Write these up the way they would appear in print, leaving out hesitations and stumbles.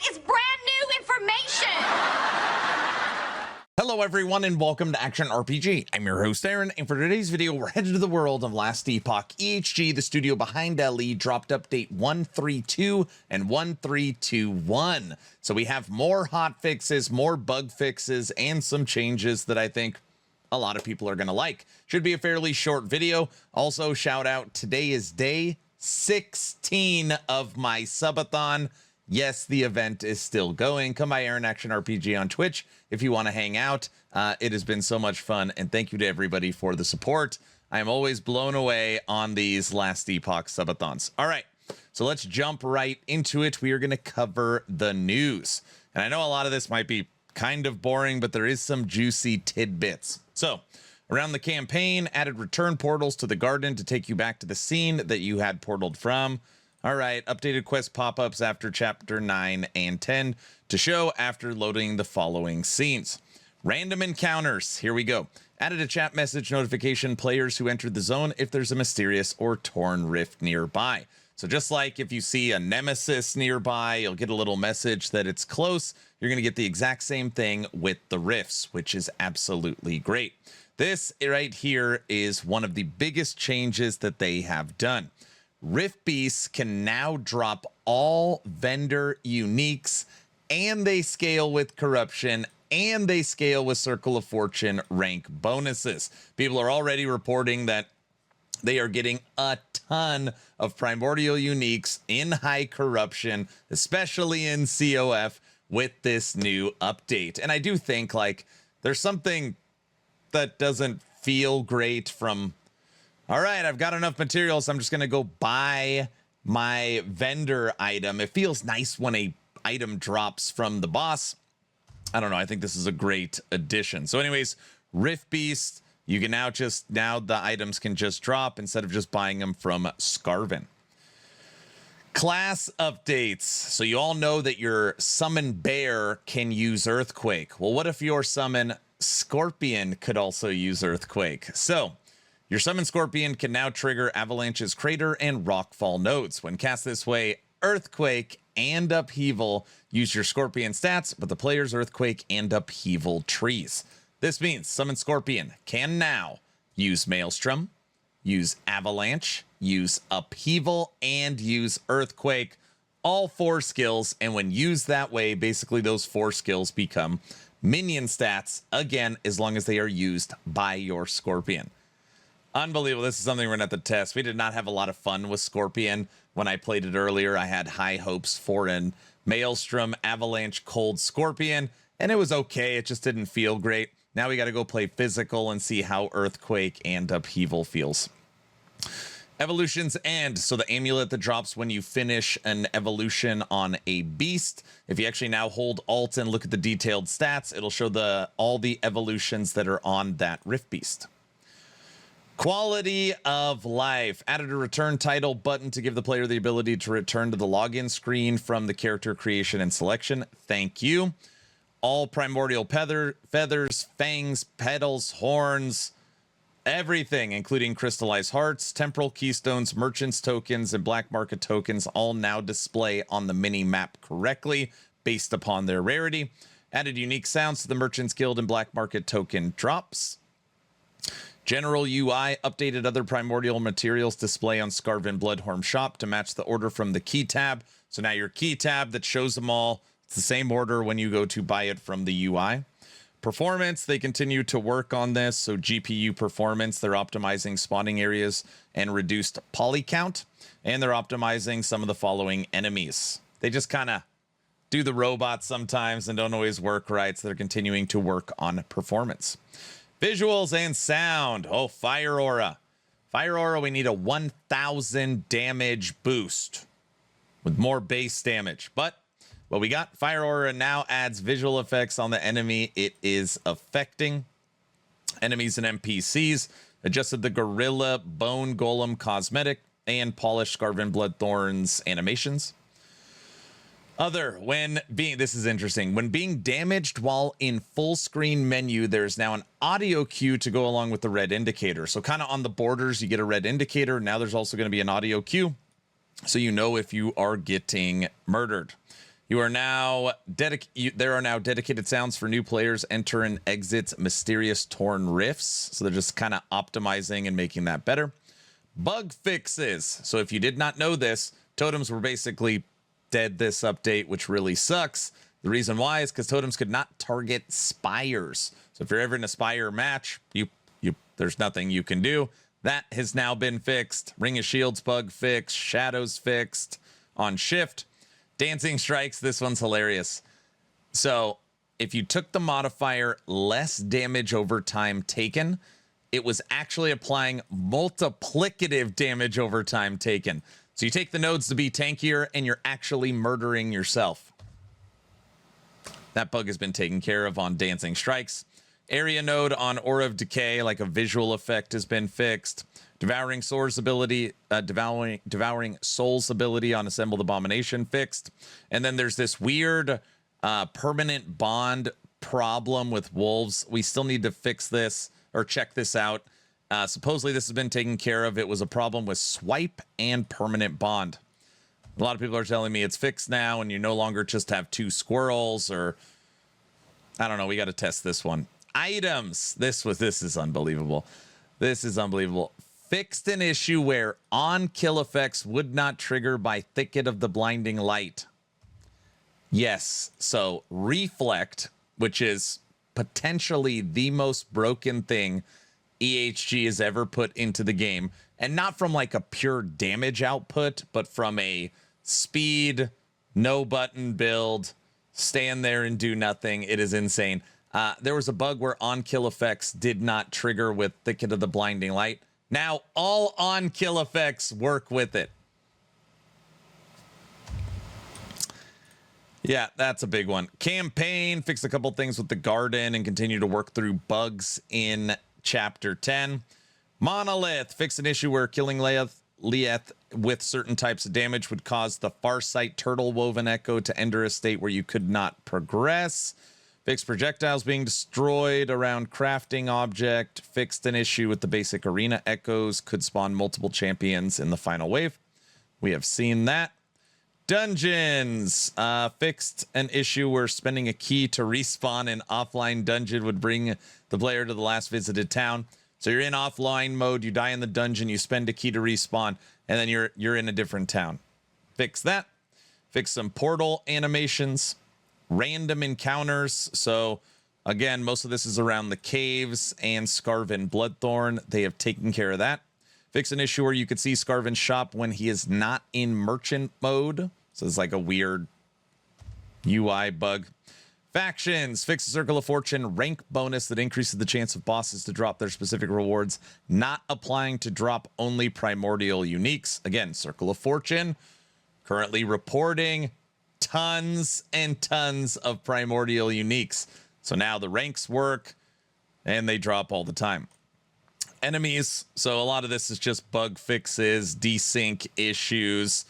That is brand new information. Hello everyone and welcome to Action RPG. I'm your host Aaron, and for today's video we're headed to the world of Last Epoch. EHG, the studio behind LE, dropped update 132 and 1321. So we have more hot fixes, more bug fixes, and some changes that I think a lot of people are going to like. Should be a fairly short video. Also, shout out, today is day 16 of my subathon. Yes, the event is still going. Come by Aaron Action RPG on Twitch if you want to hang out. It has been so much fun, and thank you to everybody for the support. I am always blown away on these Last Epoch subathons. All right, so let's jump right into it. We are going to cover the news. And I know a lot of this might be kind of boring, but there is some juicy tidbits. So, around the campaign, added return portals to the garden to take you back to the scene that you had portaled from. All right, updated quest pop-ups after chapter 9 and 10 to show after loading the following scenes. Random encounters, here we go. Added a chat message notification players who entered the zone if there's a mysterious or torn rift nearby. So just like if you see a nemesis nearby, you'll get a little message that it's close. You're going to get the exact same thing with the rifts, which is absolutely great. This right here is one of the biggest changes that they have done. Rift Beasts can now drop all vendor uniques, and they scale with corruption, and they scale with Circle of Fortune rank bonuses. People are already reporting that they are getting a ton of primordial uniques in high corruption, especially in COF, with this new update. And I do think, like, there's something that doesn't feel great from, all right, I've got enough materials, I'm just going to go buy my vendor item. It feels nice when a item drops from the boss. I don't know, I think this is a great addition. So anyways, Rift Beast, you can now the items can just drop instead of just buying them from Scarven. Class updates. So you all know that your summon bear can use Earthquake. Well, what if your summon Scorpion could also use Earthquake? So your summon Scorpion can now trigger Avalanche's Crater and Rockfall nodes. When cast this way, Earthquake and Upheaval use your Scorpion stats, but the player's Earthquake and Upheaval trees. This means Summon Scorpion can now use Maelstrom, use Avalanche, use Upheaval, and use Earthquake. All 4 skills, and when used that way, basically those 4 skills become minion stats, again, as long as they are used by your Scorpion. Unbelievable. This is something we're going to have to test. We did not have a lot of fun with Scorpion when I played it earlier. I had high hopes for an Maelstrom, Avalanche, Cold Scorpion, and it was okay. It just didn't feel great. Now we got to go play physical and see how Earthquake and Upheaval feels. Evolutions end. So the amulet that drops when you finish an evolution on a beast. If you actually now hold Alt and look at the detailed stats, it'll show all the evolutions that are on that Rift Beast. Quality of life. Added a return title button to give the player the ability to return to the login screen from the character creation and selection. Thank you. All primordial feathers, fangs, petals, horns, everything, including crystallized hearts, temporal keystones, merchants tokens, and black market tokens, all now display on the mini map correctly based upon their rarity. Added unique sounds to the Merchants Guild and black market token drops. General UI updated other primordial materials display on Scarven Bloodhorn shop to match the order from the key tab. So now your key tab that shows them all, it's the same order when you go to buy it from the UI. Performance, they continue to work on this. So GPU performance, they're optimizing spawning areas and reduced poly count. And they're optimizing some of the following enemies. They just kind of do the robots sometimes and don't always work right. So they're continuing to work on performance. Visuals and sound. Oh, Fire Aura. Fire Aura, we need a 1,000 damage boost with more base damage. But what we got, Fire Aura now adds visual effects on the enemy it is affecting. Enemies and NPCs. Adjusted the Gorilla Bone Golem cosmetic and polished Scarven Bloodthorn's animations. This is interesting. When being damaged while in full screen menu, there's now an audio cue to go along with the red indicator. So kind of on the borders, you get a red indicator. Now there's also going to be an audio cue, so you know if you are getting murdered. You are now there are now dedicated sounds for new players enter and exit mysterious torn rifts. So they're just kind of optimizing and making that better. Bug fixes. So if you did not know this, totems were basically dead this update, which really sucks. The reason why is because totems could not target spires. So if you're ever in a spire match, there's nothing you can do. That has now been fixed. Ring of Shields bug fixed. Shadows fixed. On shift. Dancing strikes. This one's hilarious. So if you took the modifier less damage over time taken, it was actually applying multiplicative damage over time taken. So you take the nodes to be tankier and you're actually murdering yourself. That bug has been taken care of on Dancing Strikes. Area node on Aura of Decay, like a visual effect, has been fixed. Devouring Souls ability, Devouring Souls ability on Assembled Abomination fixed. And then there's this weird permanent bond problem with wolves. We still need to fix this or check this out. Supposedly this has been taken care of. It was a problem with swipe and permanent bond. A lot of people are telling me it's fixed now and you no longer just have two squirrels, or I don't know. We got to test this one. Items. This is unbelievable. This is unbelievable. Fixed an issue where on kill effects would not trigger by Thicket of the Blinding Light. Yes. So Reflect, which is potentially the most broken thing EHG has ever put into the game, and not from like a pure damage output, but from a speed, no button build, stand there and do nothing. It is insane. There was a bug where on kill effects did not trigger with Thicket of the Blinding Light. Now all on kill effects work with it. Yeah, that's a big one. Campaign, fixed a couple things with the garden and continue to work through bugs in Chapter 10. Monolith, fixed an issue where killing Lieth with certain types of damage would cause the Farsight Turtle Woven Echo to enter a state where you could not progress. Fixed projectiles being destroyed around crafting object. Fixed an issue with the basic arena echoes. Could spawn multiple champions in the final wave. We have seen that. Dungeons. Fixed an issue where spending a key to respawn an offline dungeon would bring the player to the last visited town. So you're in offline mode, you die in the dungeon, you spend a key to respawn, and then you're in a different town. Fix that. Fix some portal animations. Random encounters. So again, most of this is around the caves and Scarven Bloodthorn. They have taken care of that. Fix an issue where you could see Scarven's shop when he is not in merchant mode. So it's like a weird UI bug. Factions. Fix a Circle of Fortune rank bonus that increases the chance of bosses to drop their specific rewards, not applying to drop only primordial uniques. Again, Circle of Fortune currently reporting tons and tons of primordial uniques. So now the ranks work and they drop all the time. Enemies. So a lot of this is just bug fixes, desync issues,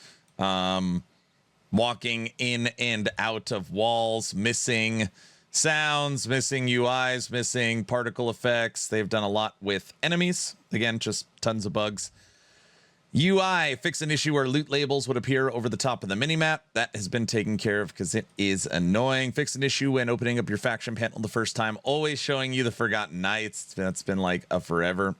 walking in and out of walls, missing sounds, missing UIs, missing particle effects. They've done a lot with enemies. Again, just tons of bugs. UI, fix an issue where loot labels would appear over the top of the minimap. That has been taken care of because it is annoying. Fix an issue when opening up your faction panel the first time, always showing you the Forgotten Knights. That's been like a forever.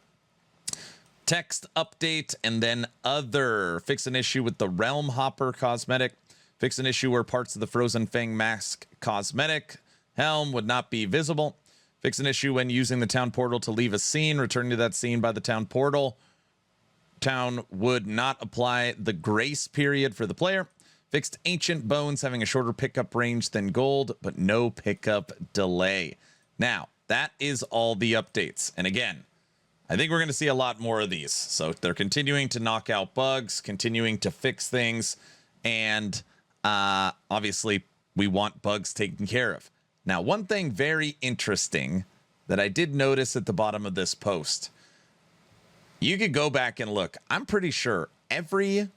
Text update and then other. Fix an issue with the Realm Hopper cosmetic. Fix an issue where parts of the Frozen Fang mask cosmetic helm would not be visible. Fix an issue when using the town portal to leave a scene. Returning to that scene by the town portal. Town would not apply the grace period for the player. Fixed Ancient Bones having a shorter pickup range than gold, but no pickup delay. Now, that is all the updates. And again, I think we're going to see a lot more of these. So they're continuing to knock out bugs, continuing to fix things, and obviously we want bugs taken care of. Now, one thing very interesting that I did notice at the bottom of this post, you could go back and look. I'm pretty sure every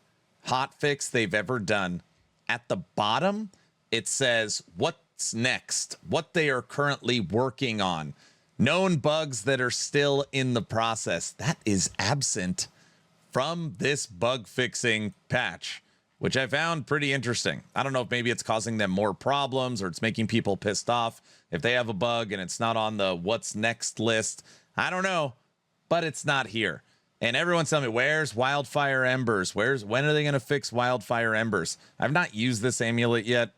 hotfix they've ever done, at the bottom, it says what's next, what they are currently working on, known bugs that are still in the process. That is absent from this bug fixing patch. which I found pretty interesting. I don't know if maybe it's causing them more problems or it's making people pissed off if they have a bug and it's not on the what's next list. I don't know, but it's not here. And everyone's telling me, where's Wildfire Embers? When are they going to fix Wildfire Embers? I've not used this amulet yet,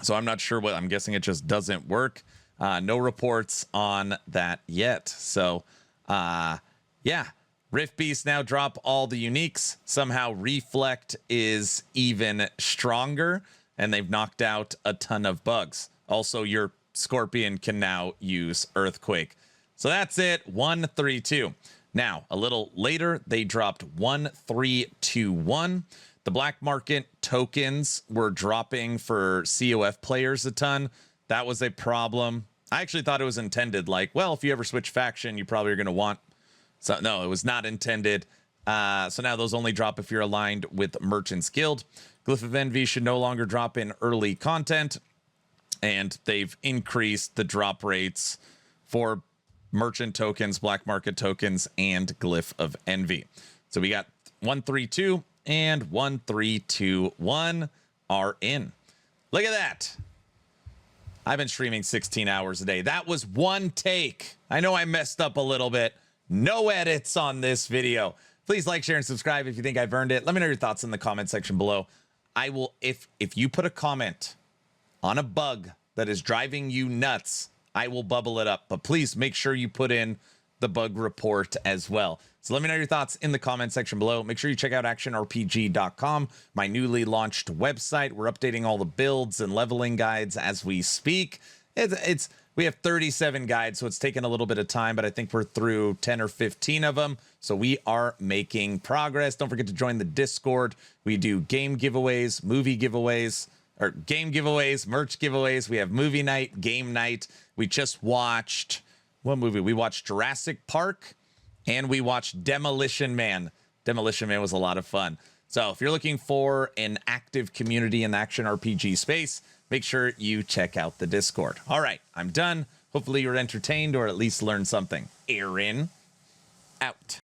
so I'm not sure what. I'm guessing it just doesn't work. No reports on that yet. So, yeah. Rift Beast now drop all the uniques. Somehow Reflect is even stronger, and they've knocked out a ton of bugs. Also, your Scorpion can now use Earthquake. So that's it, 132. Now, a little later, they dropped 1321. The black market tokens were dropping for COF players a ton. That was a problem. I actually thought it was intended, like, well, if you ever switch faction, you probably are going to want. So no, it was not intended. So now those only drop if you're aligned with Merchant's Guild. Glyph of Envy should no longer drop in early content. And they've increased the drop rates for merchant tokens, black market tokens, and Glyph of Envy. So we got 132 and 1321 are in. Look at that. I've been streaming 16 hours a day. That was one take. I know I messed up a little bit. No edits on this video. Please like, share, and subscribe if you think I've earned it. Let me know your thoughts in the comment section below. I will, if you put a comment on a bug that is driving you nuts, I will bubble it up. But please make sure you put in the bug report as well. So let me know your thoughts in the comment section below. Make sure you check out actionrpg.com, my newly launched website. We're updating all the builds and leveling guides as we speak. We have 37 guides, so it's taken a little bit of time, but I think we're through 10 or 15 of them. So we are making progress. Don't forget to join the Discord. We do game giveaways, movie giveaways, or game giveaways, merch giveaways. We have movie night, game night. We just watched, what movie? We watched Jurassic Park, and we watched Demolition Man. Demolition Man was a lot of fun. So if you're looking for an active community in the action RPG space, make sure you check out the Discord. All right, I'm done. Hopefully you're entertained or at least learned something. Aaron, out.